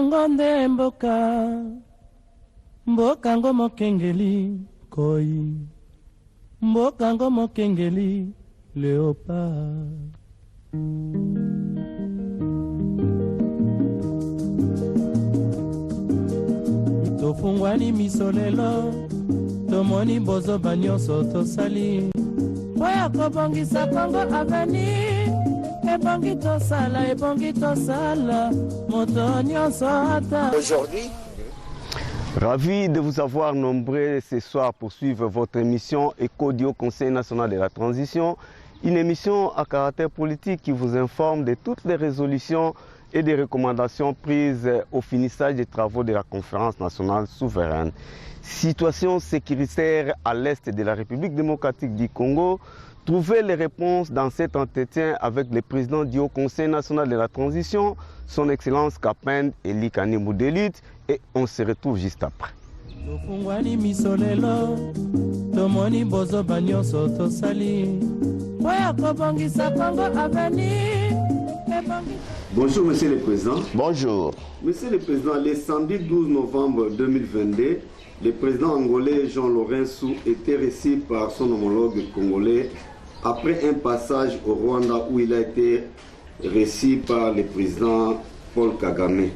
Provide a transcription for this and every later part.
Congo nde mboka, mboka ngo mokengeli koi, mboka ngo mokengeli léopard. Tofungwani misolelo, tomoni bozo banyoso tosali. Oya kobongisa Congo aveni, ebongi tosala, moto nyonso ata. Aujourd'hui, ravi de vous avoir nombreux ce soir pour suivre votre émission Écho du Haut Conseil national de la transition, une émission à caractère politique qui vous informe de toutes les résolutions et des recommandations prises au finissage des travaux de la conférence nationale souveraine. Situation sécuritaire à l'est de la République démocratique du Congo. Trouvez les réponses dans cet entretien avec le président du Haut Conseil national de la transition, son Excellence Kapend Eli Kani Moudelit, et on se retrouve juste après. Bonjour Monsieur le Président. Bonjour. Monsieur le Président, le samedi 12 novembre 2022, le président angolais Jean Lourenço était reçu par son homologue congolais après un passage au Rwanda où il a été reçu par le président Paul Kagame.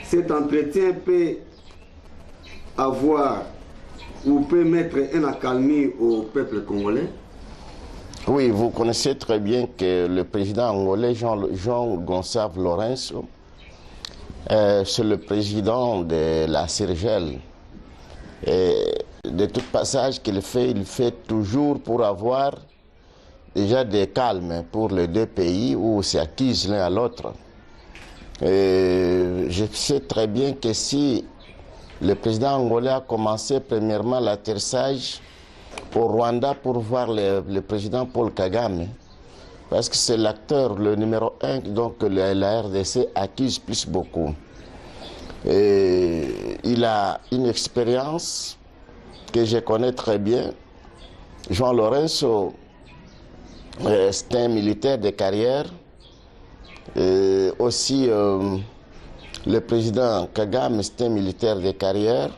Cet entretien peut avoir ou peut mettre un accalmie au peuple congolais? oui, vous connaissez très bien que le président angolais Jean Gonçalves Lourenço, c'est le président de la CIRGL. Et de tout passage qu'il fait, il fait toujours pour avoir déjà des calmes pour les deux pays où s'accusent l'un à l'autre. Je sais très bien que si le président angolais a commencé premièrement l'atterrissage au Rwanda pour voir le président Paul Kagame, parce que c'est l'acteur, le numéro 1, donc la RDC accuse plus beaucoup. Et il a une expérience que je connais très bien. Jean Lourenço, c'est un militaire de carrière. Aussi, le président Kagame, c'est un militaire de carrière.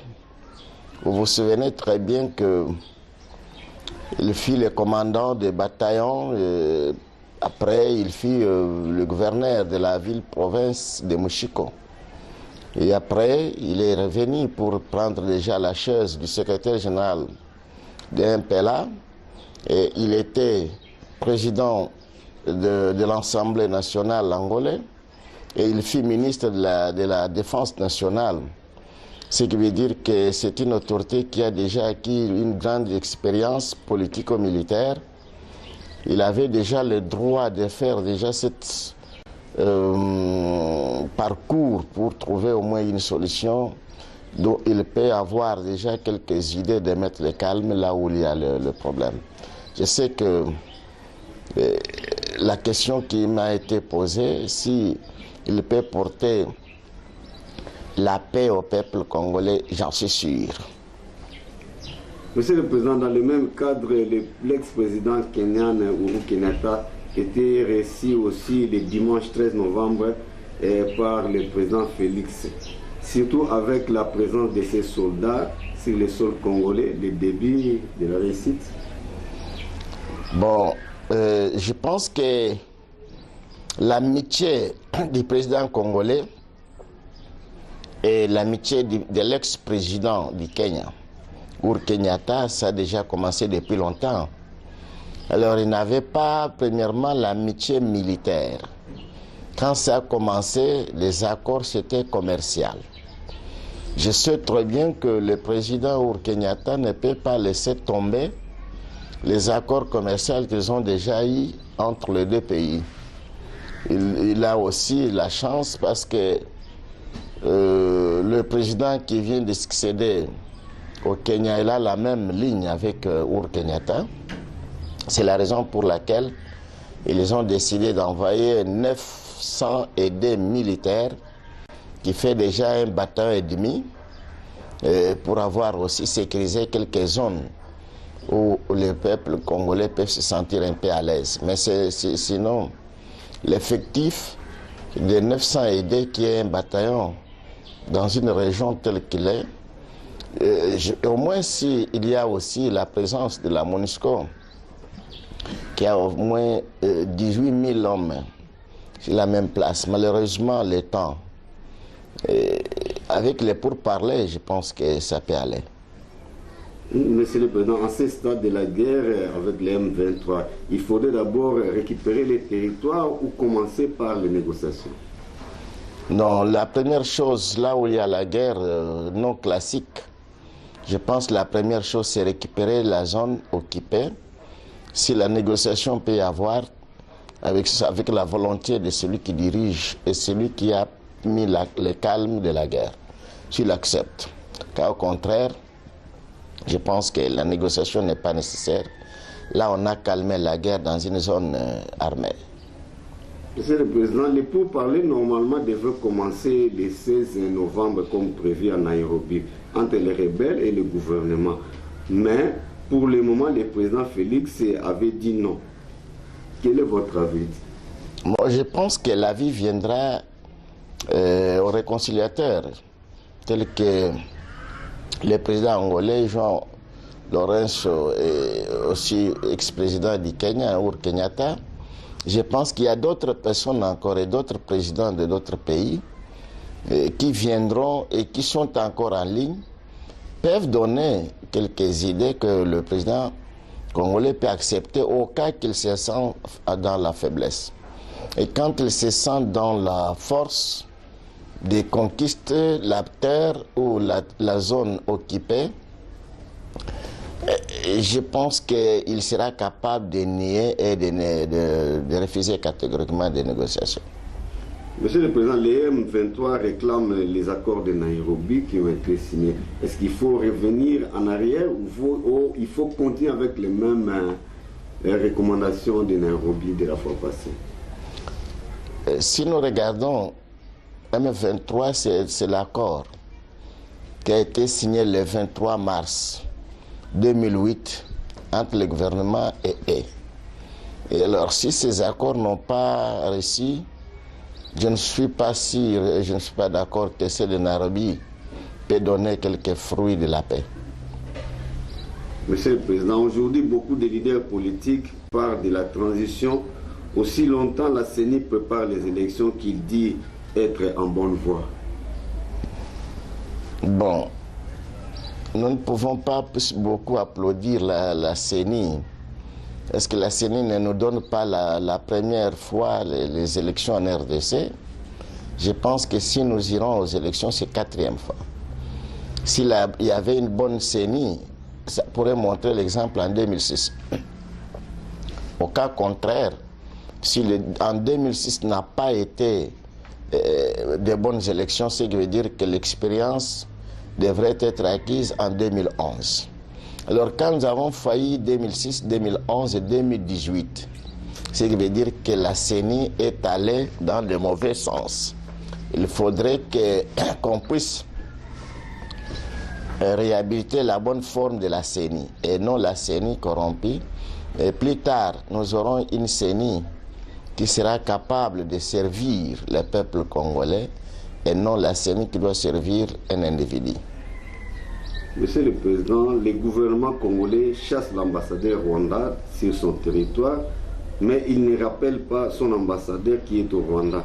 Vous vous souvenez très bien qu'il fut le commandant des bataillons. Après, il fut le gouverneur de la ville-province de Mushiko. Et après, il est revenu pour prendre déjà la chaise du secrétaire général de MPLA. Et il était président de l'Assemblée nationale angolaise. Et il fut ministre de la Défense nationale. Ce qui veut dire que c'est une autorité qui a déjà acquis une grande expérience politico-militaire. Il avait déjà le droit de faire déjà cette parcours pour trouver au moins une solution dont il peut avoir déjà quelques idées de mettre le calme là où il y a le problème. Je sais que la question qui m'a été posée, si il peut porter la paix au peuple congolais, j'en suis sûr. Monsieur le Président, dans le même cadre, l'ex-président kenyan Uhuru Kenyatta était reçu aussi le dimanche 13 novembre par le président Félix, surtout avec la présence de ses soldats sur le sol congolais, le début de la réussite. Bon, je pense que l'amitié du président congolais et l'amitié de l'ex-président du Kenya, Uhuru Kenyatta, ça a déjà commencé depuis longtemps. Alors, il n'avait pas, premièrement, l'amitié militaire. Quand ça a commencé, les accords, c'était commercial. Je sais très bien que le président Uhuru Kenyatta ne peut pas laisser tomber les accords commerciaux qu'ils ont déjà eus entre les deux pays. Il a aussi la chance parce que le président qui vient de succéder au Kenya, il a la même ligne avec Uhuru Kenyatta. C'est la raison pour laquelle ils ont décidé d'envoyer 902 militaires qui fait déjà un bataillon et demi pour avoir aussi sécurisé quelques zones où les peuples congolais peuvent se sentir un peu à l'aise. Mais sinon, l'effectif de 902 qui est un bataillon dans une région telle qu'il est, au moins s'il y a aussi la présence de la MONUSCO, qui a au moins 18 000 hommes sur la même place. Malheureusement, le temps, avec les pourparlers, je pense que ça peut aller. Monsieur le Président, en ce stade de la guerre avec les M23, il faudrait d'abord récupérer les territoires ou commencer par les négociations? Non, la première chose, là où il y a la guerre non classique, je pense que la première chose, c'est récupérer la zone occupée. Si la négociation peut y avoir, avec la volonté de celui qui dirige et celui qui a mis le calme de la guerre, s'il accepte. Car au contraire, je pense que la négociation n'est pas nécessaire. Là, on a calmé la guerre dans une zone armée. Monsieur le Président, les pourparlers normalement devaient commencer le 16 novembre comme prévu à Nairobi entre les rebelles et le gouvernement. Mais pour le moment, le président Félix avait dit non. Quel est votre avis? Moi, je pense que l'avis viendra aux réconciliateurs, tels que le président angolais, Jean Lorenzo, et aussi ex-président du Kenya, Uhuru Kenyatta. Je pense qu'il y a d'autres personnes encore et d'autres présidents de d'autres pays qui viendront et qui sont encore en ligne, peuvent donner quelques idées que le président congolais peut accepter au cas qu'il se sent dans la faiblesse. Et quand il se sent dans la force de conquister la terre ou la zone occupée, je pense qu'il sera capable de nier et de refuser catégoriquement des négociations. Monsieur le Président, les M23 réclament les accords de Nairobi qui ont été signés. Est-ce qu'il faut revenir en arrière ou il faut continuer avec les mêmes recommandations de Nairobi de la fois passée? Si nous regardons M23, c'est l'accord qui a été signé le 23 mars 2008 entre le gouvernement et eux. Et alors, si ces accords n'ont pas réussi, je ne suis pas sûr, je ne suis pas d'accord que ceux de Nairobi peut donner quelques fruits de la paix. Monsieur le Président, aujourd'hui, beaucoup de leaders politiques parlent de la transition. Aussi longtemps, la CENI prépare les élections qu'il dit être en bonne voie. Bon, nous ne pouvons pas beaucoup applaudir la CENI. Est-ce que la CENI ne nous donne pas la première fois les élections en RDC? Je pense que si nous irons aux élections, c'est la 4e fois. S'il y avait une bonne CENI, ça pourrait montrer l'exemple en 2006. Au cas contraire, si en 2006 n'a pas été de bonnes élections, ce qui veut dire que l'expérience devrait être acquise en 2011. Alors quand nous avons failli 2006, 2011 et 2018, ce qui veut dire que la CENI est allée dans le mauvais sens. Il faudrait qu'on puisse réhabiliter la bonne forme de la CENI et non la CENI corrompue. Et plus tard, nous aurons une CENI qui sera capable de servir le peuple congolais et non la CENI qui doit servir un individu. Monsieur le Président, le gouvernement congolais chasse l'ambassadeur Rwanda sur son territoire, mais il ne rappelle pas son ambassadeur qui est au Rwanda.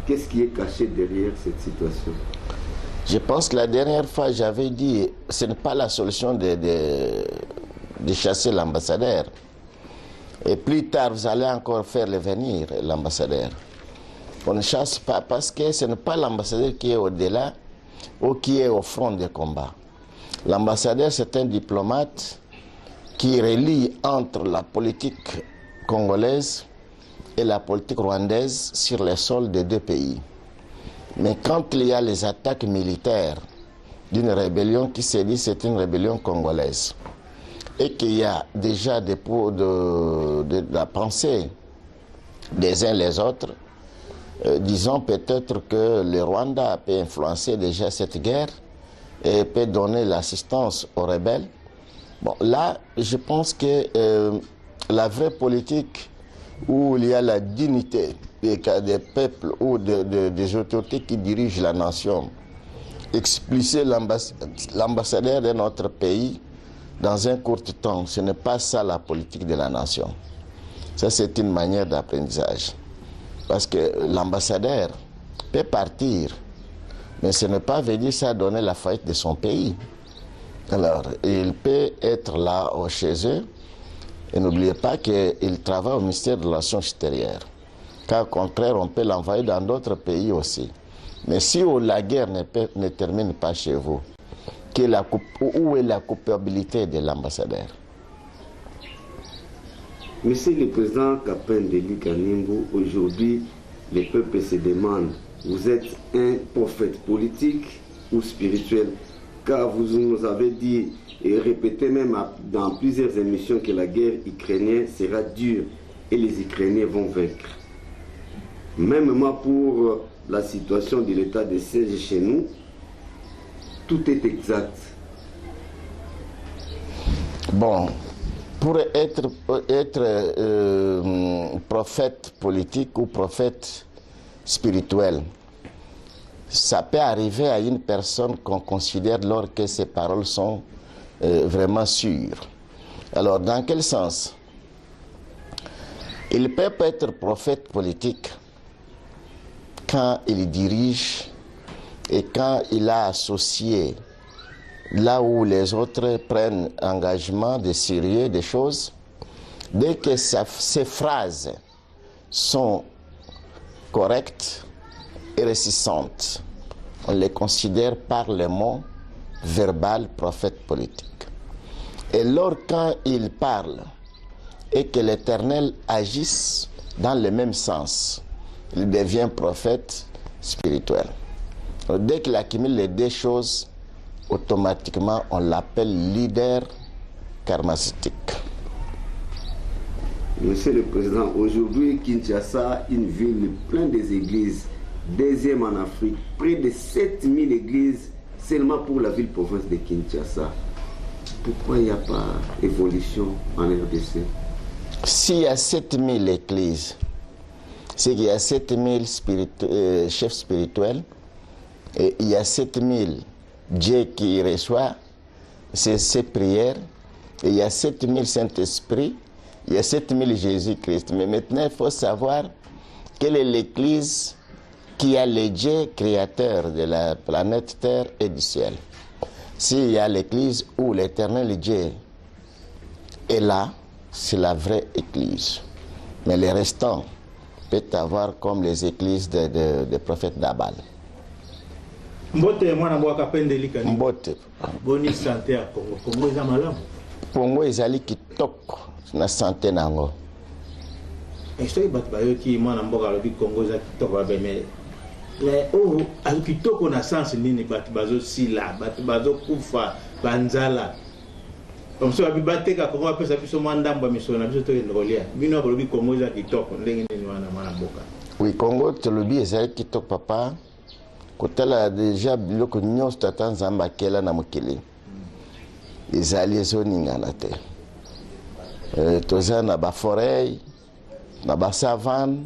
Qu'est-ce qui est caché derrière cette situation? Je pense que la dernière fois, j'avais dit que ce n'est pas la solution de chasser l'ambassadeur. Et plus tard, vous allez encore faire venir l'ambassadeur. On ne chasse pas parce que ce n'est pas l'ambassadeur qui est au-delà ou qui est au front des combats. L'ambassadeur, c'est un diplomate qui relie entre la politique congolaise et la politique rwandaise sur les sols des deux pays. Mais quand il y a les attaques militaires d'une rébellion qui se dit c'est une rébellion congolaise et qu'il y a déjà de la pensée des uns les autres, disons peut-être que le Rwanda peut influencer déjà cette guerre et peut donner l'assistance aux rebelles. Bon, là, je pense que la vraie politique où il y a la dignité des peuples ou des autorités qui dirigent la nation expulser l'ambassadeur de notre pays dans un court temps. Ce n'est pas ça la politique de la nation. Ça, c'est une manière d'apprentissage. Parce que l'ambassadeur peut partir, mais ce n'est pas veut dire ça donner la faillite de son pays. Alors, il peut être là chez eux. Et n'oubliez pas qu'il travaille au ministère des Relations extérieures. Car au contraire, on peut l'envoyer dans d'autres pays aussi. Mais si la guerre ne termine pas chez vous, où est la culpabilité de l'ambassadeur? Monsieur le Président Kapendeli Kanimbu, aujourd'hui, le peuple se demande, vous êtes un prophète politique ou spirituel? Car vous nous avez dit et répété même dans plusieurs émissions que la guerre ukrainienne sera dure et les Ukrainiens vont vaincre. Même moi, pour la situation de l'état de siège chez nous, tout est exact. Bon, pour être prophète politique ou prophète spirituel, ça peut arriver à une personne qu'on considère lors que ses paroles sont vraiment sûres. Alors, dans quel sens? Il peut être prophète politique quand il dirige et quand il a associé là où les autres prennent engagement de sérieux, des choses. Dès que ces phrases sont correctes et résistantes, on les considère par le mot verbal prophète politique. Et lors quand il parle et que l'Éternel agisse dans le même sens, il devient prophète spirituel. Donc, dès qu'il accumule les deux choses, automatiquement on l'appelle leader charismatique. Monsieur le Président, aujourd'hui Kinshasa, une ville pleine des églises, deuxième en Afrique, près de 7000 églises seulement pour la ville-province de Kinshasa. Pourquoi il n'y a pas d'évolution en RDC? S'il y a 7000 églises, c'est qu'il y a 7000 chefs spirituels, et il y a 7000 Dieu qui reçoit ces prières, et il y a 7000 Saint-Esprit, il y a 7000 Jésus-Christ. Mais maintenant, il faut savoir quelle est l'église qui a le Dieu créateur de la planète Terre et du ciel. S'il y a l'église où l'éternel Dieu est là, c'est la vraie église. Mais les restants peuvent avoir comme les églises des prophètes d'Abal. Mbote mwana mboka Kapendeli Kanimbu. Mbote. Boni santé à Congo. Congo eza malamu. Congo ezali kitoko na santé nango. Estoy bat bayo ki mwana mboka lobi Congo eza kitoko ba mais kitoko na sens nini bat bazo sila, bat bazo kufa banzala. Comme ça bi bateka Congo apesa biso mwandamba misona biso to endolia. Bino lobi Congo eza kitoko ndenge nini mwana mboka. Oui, Congo te lobi ezali kitoko papa. Kotala déjà biloko nyonso tata nzamba kela na mokili ezali ezoningana te. Toza na baforei, na basavane,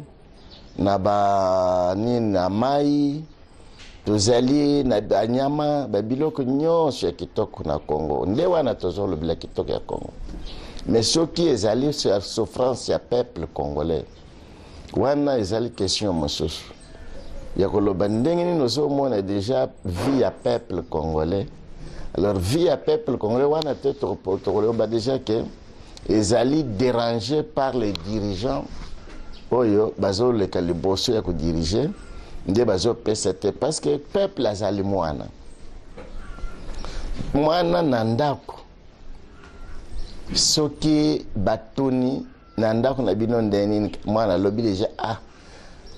na banini na mai, tozali na banyama, babiloko nyonso ya kitoko na Congo. Nde wana tozolobela kitoko ya Congo. Mais soki ezali souffrance ya peuple congolais, wana ezali question mosusu. Yakoloba ndenge nini ozomona déjà vie à peuple congolais. Alors vie à peuple congolais wana te tokoloba déjà que ezali dérangé par les dirigeants oyo bazoleka liboso ya kodiriger nde bazopesa te parce que peuple azali mwana na ndako soki batuni na ndako na bino ndeni mwana lobi déjà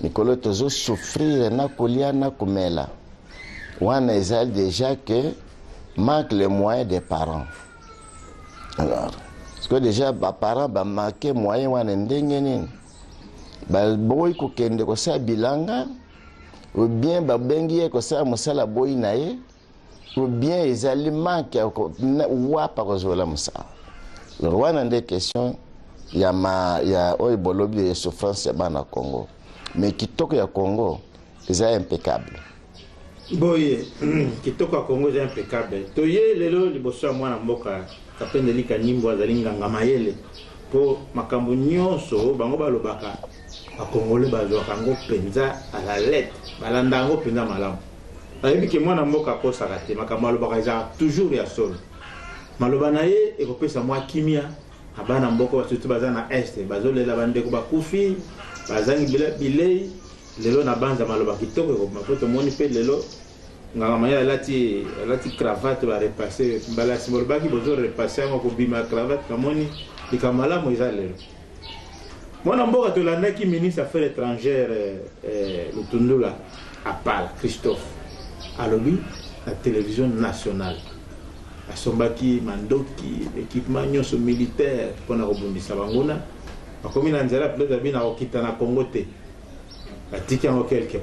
Nikolo tozo souffrir na kolia na kumela. Wana ezali déjà que manque les moyens des parents. Alors, parce que déjà ba parents ba manquer moyens wana ndenge nini. Ba boy ko kende ko sa bilanga ou bien ba bengi ko sa musala boy na ye ou bien ezali manque wa pa ko zola musala. Alors wana ndé question ya oy bolobi de souffrance ya bana Congo. Mais kitoko ya Congo, c'est impeccable. boye kitoko ya Congo eza impeccable toye lelo liboso ya mwana mboka Kapendelika Nyimbo azali nganga mayele po makambo nyonso bango balobaka bakongole bazwaka ngo penza à la lettre balanda ngo penza malamu ayebi ke mwana mboka akosaka te makambo alobaka eza toujours ya solo maloba na ye ekopesa mwa kimia abana mboka basutu baza na este bazolela bandeko bakufi bazangi bilei lelo na banza maloba kitoko ko mapoto moni pe lelo nganga maya alati cravate ba repasser mbala simoloba ki bozo repasser ngo bima cravate kamoni ikamala moiza lelo mwana mboka tolandaki ministre affaires étrangères Lutundula apala Christophe alobi la télévision nationale asombaki mandoki équipement nyonso militaire pona kobundisa banguna bakomi na nzela peut-être bina okita na Congo te batiki yango quelque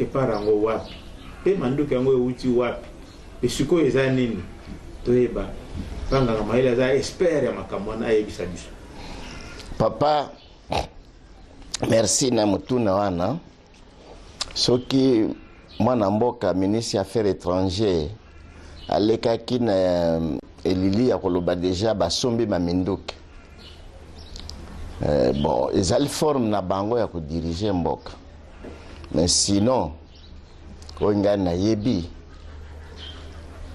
part yango wapi pe mandoki yango euti wapi pe sikoyo eza nini toyeba banganga mayele aza expert ya makambo wana ayebisa biso. Papa, merci na mutuna wana soki mwana mboka ministre ya affaires étrangères alekaki na elili ya koloba deja basombi maminduki bon ezali forme na bango ya kodirige mboka mais sinon oyo ngai nayebi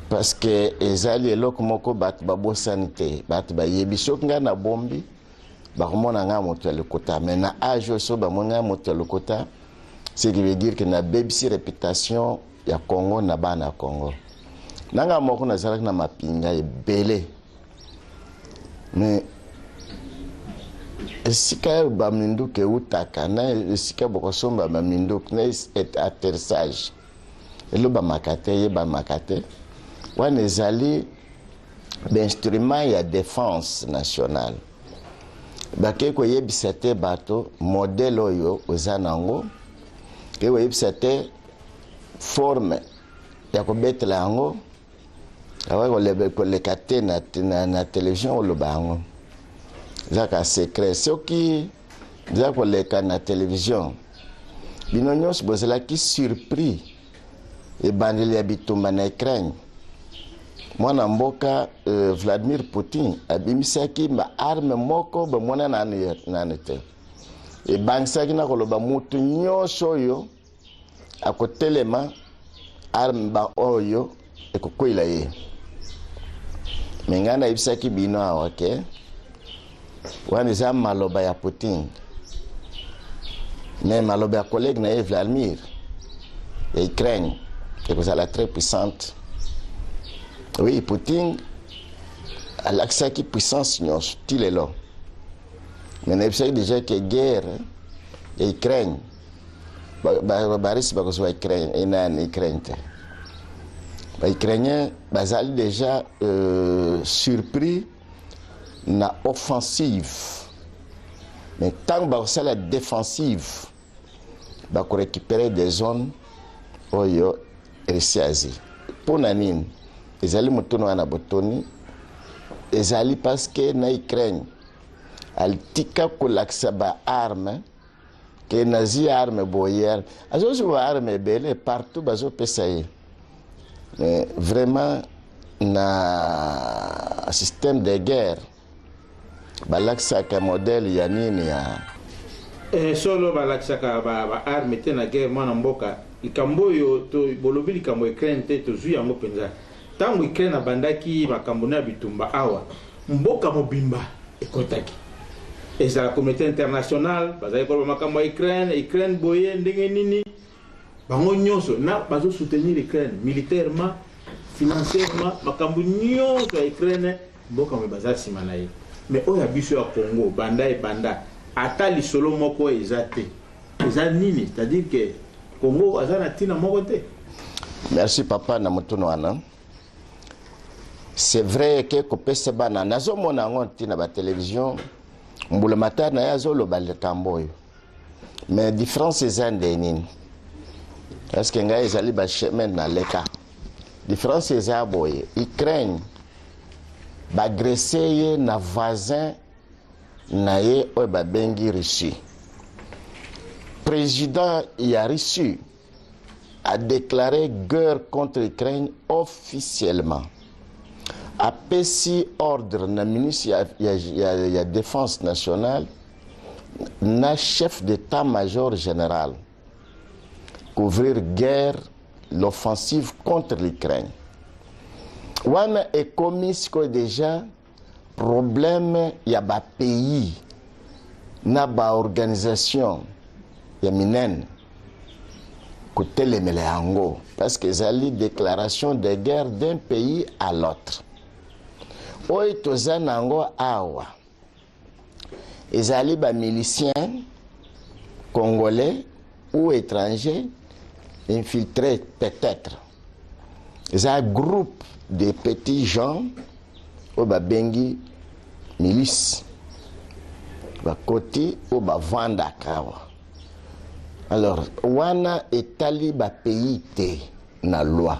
parce que ezali eloko moko bato babosani te bato bayebi soki ngai nabombi bakomona ngai moto ya lokota mais na age oyo so bamoni ngai moto ya lokota ce qui veut dire que nabebisi réputation ya Congo na bana ya Congo nanga moko nazalaki na mapinga ebele mais esika baminduki eutaka na esika bokosomba baminduki na atterrissage elobamaka te yebamaka te wana ezali bainstrument ya défense nationale bakei koyebisa te bato modèle oyo oza nango kei koyebisa te forme ya kobetela yango awa koleka te na télévision oloba yango ezaka secret soki eza koleka na télévision bino nyonso bozalaki surpris ebandeli ya bitumba na Ukraine mwana mboka Vladimir Poutine abimisaki baarme moko bamona nanu te ebangisaki na koloba mutu nyonso oyo akotelema arme ba oyo ekokwela ye me ngai nayebisaki bino awa ke wana eza maloba ya Poutine me maloba ya collègue na ye Vladimir ya Ukraine ekozala très puissante. Oui, Poutine alakisaki puissance nyonso ti lelo me nayebisaki déjà ke guerre ya Ukraine barisi bakozwa Ukraine te baUkrainien bazali déjà surpris na offensive mais tant bakosala défensive bakorécupérer des zones oyo Russie azi mpona nini ezali motono wana botoni ezali parce que na Ukraine alitika kolakisa baarme ke nazi arme boyer azozwa arme ebele partout bazopesa ye mais vraiment na système de guerre balakisaka modèle ya nini ya solo balakisaka baarme te na guerre mwana mboka likambo oyo bolobi likambo Ukraine te tozwi yango mpenza ntango Ukraine abandaki makambo na bitumba awa mboka mobimba ekotaki ezala communauté internationale bazali koloba makambo ya Ukraine boye ndenge nini bango nyonso na bazo soutenir Ukraine militairement financièrement makambo nyonso ya Ukraine mboka mo bazali sima na ye mais oyo ya biso ya Congo banda ata lisolo moko eza te eza nini c'est-à-dire que Congo azana tina moko te. Merci papa na mutuno wana. C'est vrai que kopesa bana nazo mona ngo tina ba télévision mbula matana ya zolo ba lekamboyo. Mais différence eza ndenini. Est-ce que ngai ezali ba chemin na leka. Différence eza boye. Ukraine ba agresser na voisin na ye o ba bengi Russie. Président ya Russie a déclaré guerre contre l'Ukraine officiellement. A pesi ordre na ministre ya défense nationale na chef d'état-major général couvrir guerre l'offensive contre l'Ukraine. Wana est commis que déjà problème ya ba pays na ba organisation ya minen kotelemele yango parce que zali déclaration de guerre d'un pays à l'autre. Oyo toza nango awa ezali ba miliciens congolais ou étrangers infiltrés peut-être. C'est un groupe de petits gens au babengi milice ba côté au ba vanda kawa. Alors wana etali ba pays te na loi.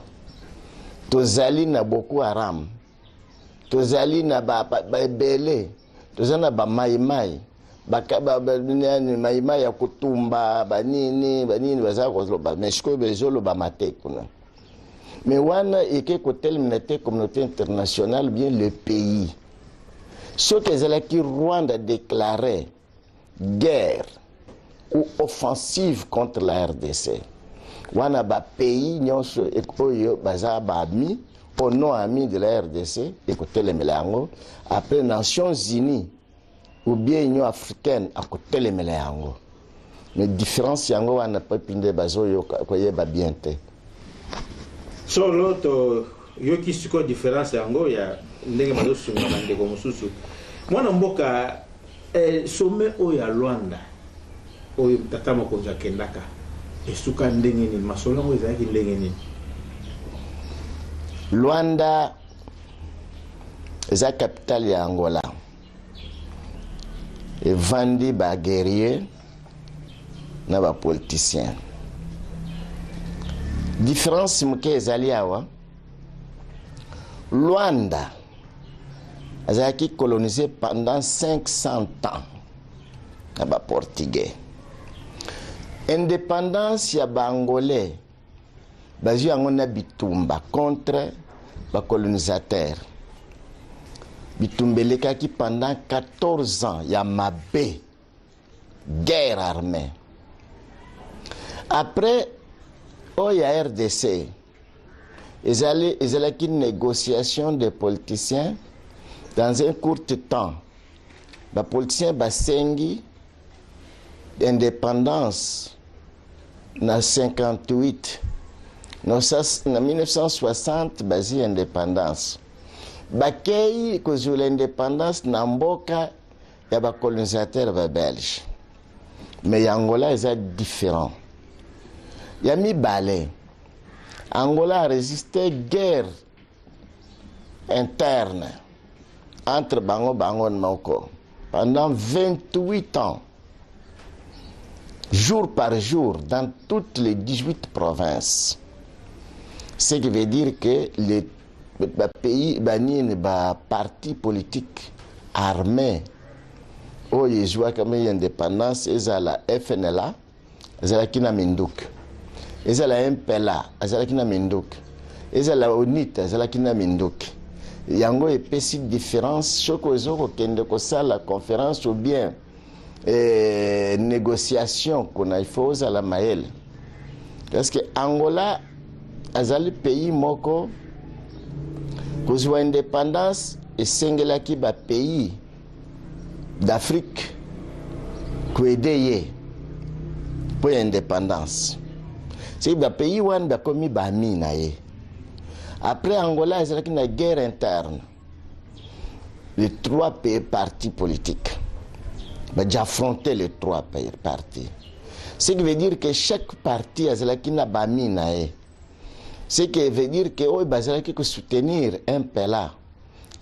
Tozali na Boko Haram. Tozali na ba belé. Tozali na ba maimai. Maimai ya kutumba banini baza ko meshko bezolo ba mate kuna. Mais wana eke kotel minate communauté internationale bien le pays. Ce que qui Rwanda a déclaré guerre ou offensive contre la RDC. Wana ba pays nyonso ekoyo baza ba ami au nom ami de la RDC ekotel melango après Nations Unies ou bien Union africaine ekotel melango. Mais différence yango wana pas pinde bazo yo koye ba biente. So l'autre yo qui siko différence yango ya ndenge bazo sunga ndeko mususu. Mwana mboka sommet oya Luanda oyo tata mokonzi akendaka esuka ndenge nini masolo ngo ezalaki ndenge nini? Luanda eza capitale ya Angola evandi ba guerrier na ba politicien. Différence muke ezali awa Luanda azaki colonisé pendant 500 ans na ba portugais. Indépendance ya ba angolais bazu yango na bitumba contre ba colonisateur. Bitumba elekaki pendant 14 ans ya mabe guerre armée. Après oya RDC ezalaki négociation des politiciens dans un court temps. Les politiciens basengi indépendance na 58 na 1960 bazi indépendance. Bakei kozula indépendance na mboka ya ba colonisateur ba belge. Mais Angola est différent. Yami Balé, Angola a résisté guerre interne entre Bango et Moko pendant 28 ans, jour par jour, dans toutes les 18 provinces. Ce qui veut dire que les pays, les partis politiques armés, où ils jouent comme l'indépendance, ils ont la FNLA, ils ont la Kinaminduk. Ils ont la MPLA, ils ont la Kinaminduk. Ils ont la ONIT, ils ont la Kinaminduk. Il y a une petite différence. Chaque jour, quand on a la conférence ou bien négociation qu'on a fait à la Maël. Parce que Angola, c'est le pays moko, qu'on soit indépendance et Sengelaki ba pays d'Afrique qui aidé pour l'indépendance. C'est le pays où on a commis ba mina. Après Angola, il y a une guerre interne. Les trois pays partis politiques. J'ai affronté les trois pays partis. Ce qui veut dire que chaque parti a une bamina. Ce qui veut dire que il faut soutenir un pela.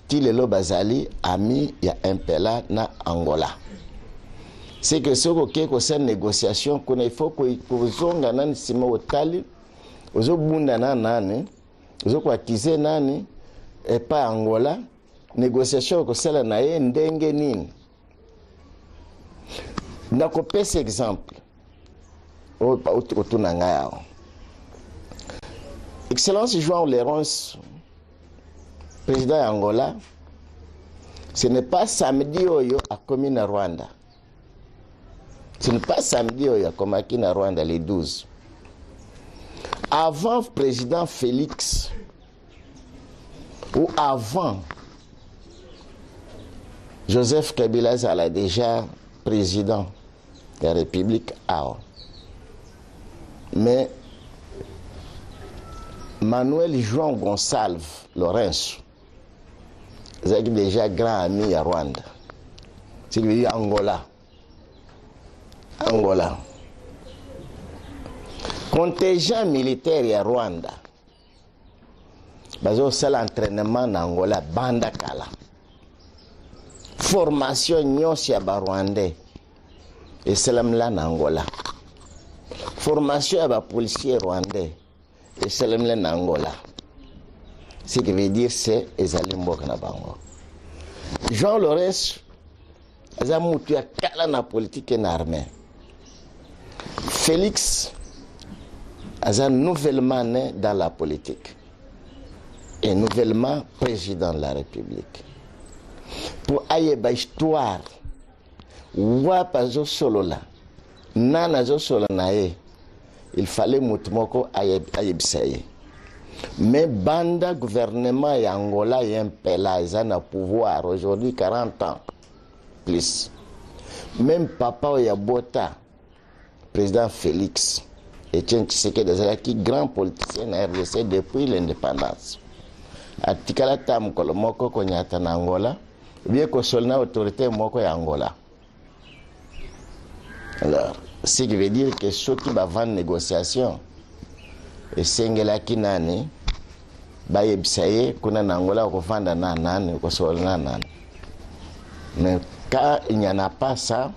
Tilelo Bazali ami ya un pela na Angola. C'est que ce qui est une négociation qu'il faut que zonga nani sima otali, ozo bunda nani. Vous acquisez nani et pas Angola négociation que cela na ye ndenge nini na kopesa exemple o tunanga yao Excellence João Lourenço, président Angola, ce n'est pas samedi oyo a commis na Rwanda. Ce n'est pas samedi oyo a commis na Rwanda les 12. Avant président Félix, ou avant Joseph Kabila a déjà président de la République AO. Mais Manuel João Gonçalves Lourenço, c'est déjà grand ami à Rwanda. C'est lui Angola. Angola. Contingent militaire à Rwanda. Bazo sala entraînement en Angola banda kala. Formation nyonsi ya ba Rwandais. Et salam la en Angola. Formation ya ba policier rwandais. Et salam la en Angola. Ce qui veut dire c'est ezali mboka na bango. João Lourenço aza mutu ya kala na politique na armée. Félix aza nouvellement né dans la politique et nouvellement président de la République. Pour ayeba histoire wapa zo solo la nana zo solo na ye, il fallait mutu moko ayebisa ye. Mais banda gouvernement ya Angola y un pela na pouvoir aujourd'hui 40 ans plus. Même papa ya bota président Félix Etienne Tshisekedi ezalaki grand politicien na RDC depuis l'indépendance. Atikala tam kolomoko konyata na Angola, bien ko solna autorité moko ya Angola. Alors, ce qui veut dire que ceux qui va vendre négociation et sengelaki nani bayebsaye kuna na Angola ko vanda na nani ko solna nani. Mais quand il n'y en a pas ça,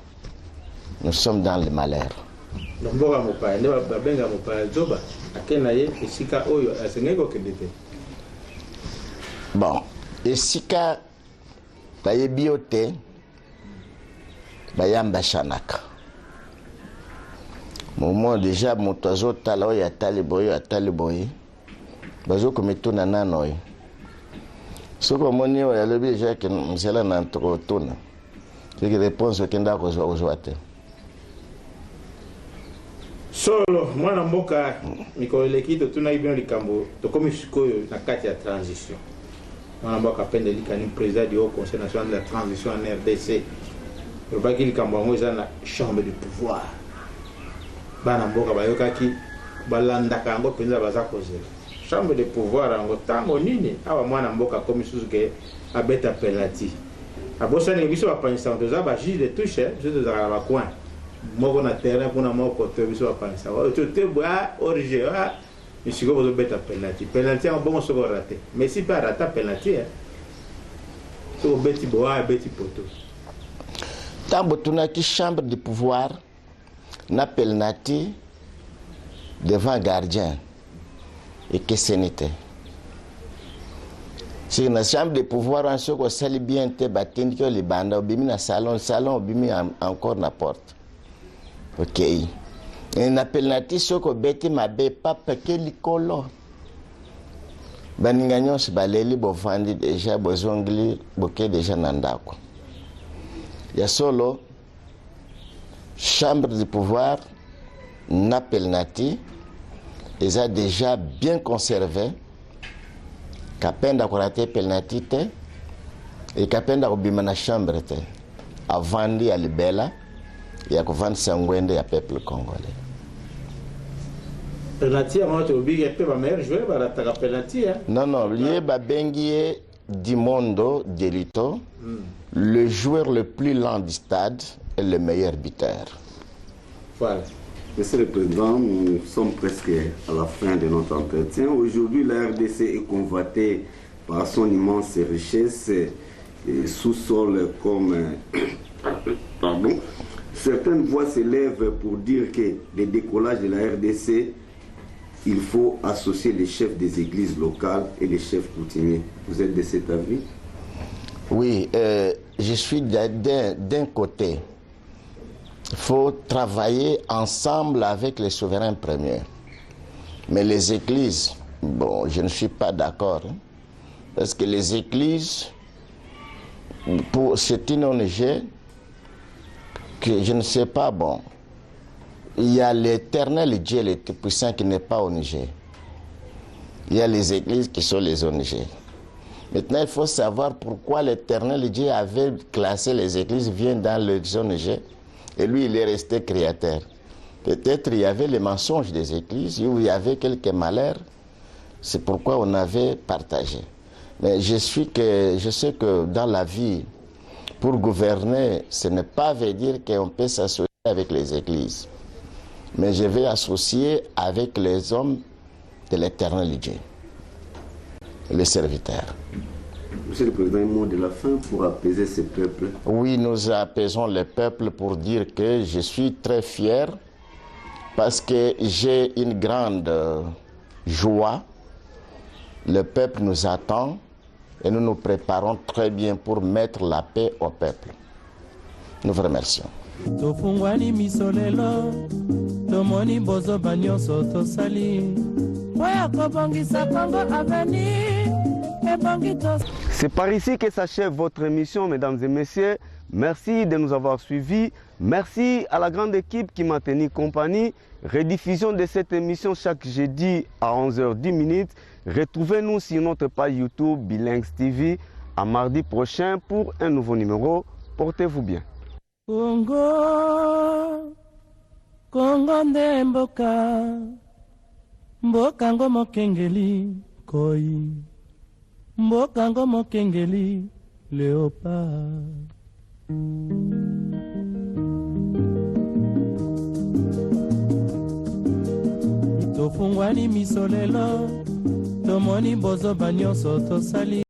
nous sommes dans le malheur. Mboka mopa nde babenga mopa zoba akena ye esika oyo asengeko kendete. Bon, esika bayebiote bayamba shanaka. Moment déjà motozo tala oyo atali boy bazo kometuna nanoy. Soko moni oyo alobi déjà que msela na ntokotuna. C'est que réponse okenda ko zoate. Solo mwana mboka mikolo lekito tuna ibino likambo tokomi sikoyo na kati ya transition. Mwana mboka pende likani président du Haut Conseil national de la transition en RDC. Robaki likambo ngo eza na chambre de pouvoir. Bana mboka bayokaki balandaka yango penza baza kozela. Chambre de pouvoir yango tango nini awa mwana mboka komi susuke abeta penalty. Abosani biso bapanisa ntoza ba juge de touche, je te zaka ba coin. Moko na terrain pour na moko to biso bapanisa. O te boa orge a misiko bozo beta penalty. Penalty en bon soko raté. Mais si pas rata penalty so beti boa beti poto. Tambo tunaki chambre de pouvoir na penalty devant gardien et que ce n'était. Si na chambre de pouvoir en ce que sali bien te batindi que les banda obimi na salon obimi encore na porte. OK. Et na penalty ce que beti mabe papa ke likolo. Baninga nyonso baleli bovandi déjà bozongli boke déjà nandako. Ya solo chambre de pouvoir na penalty ils ont déjà bien conservé kapenda kurate penalty te et kapenda kubima na chambre te avandi ya libela ya kuvanda sangwende ya peuple congolais. Penalty à moi to big pe ba meilleur joueur ba rataka penalty Non lié ba bengie Dimondo Delito, le joueur le plus lent du stade et le meilleur buteur. Voilà. Monsieur le Président, nous sommes presque à la fin de notre entretien. Aujourd'hui, la RDC est convoitée par son immense richesse, sous-sol comme... Pardon. Certaines voix s'élèvent pour dire que le décollage de la RDC, il faut associer les chefs des églises locales et les chefs coutumiers. Vous êtes de cet avis? Oui, je suis d'un côté. Il faut travailler ensemble avec les souverains premiers. Mais les églises Bon, je ne suis pas d'accord. Hein, parce que les églises, c'est une ONG que je ne sais pas, bon. Il y a l'Éternel Dieu, le Tout-Puissant, qui n'est pas ONG. Il y a les églises qui sont les ONG. Maintenant, il faut savoir pourquoi l'Éternel Dieu avait classé les églises, vient dans les ONG, et lui, il est resté créateur. Peut-être il y avait les mensonges des églises, où il y avait quelques malheurs, c'est pourquoi on avait partagé. Mais je sais que dans la vie, pour gouverner, ce n'est pas veut dire qu'on peut s'associer avec les églises. Mais je vais associer avec les hommes de l'Éternel Dieu, les serviteurs. Monsieur le Président, un mot de la fin pour apaiser ces peuples. Oui, nous apaisons les peuples pour dire que je suis très fier parce que j'ai une grande joie. Le peuple nous attend et nous nous préparons très bien pour mettre la paix au peuple. Nous vous remercions. Tofungwani misolelo tomoni bozo banyoso tosali oya kobongisa Congo aveni ebongito. C'est par ici que s'achève votre émission, mesdames et messieurs. Merci de nous avoir suivis. Merci à la grande équipe qui m'a tenu compagnie. Rediffusion de cette émission chaque jeudi à 11h10. Retrouvez-nous sur notre page YouTube Bilingues TV à mardi prochain pour un nouveau numéro. Portez-vous bien. Congo, Congo nde mboka, mboka ngo mokengeli koi, mboka ngo mokengeli léopard. Tofungwani misolelo, tomoni bozo banyoso tosali.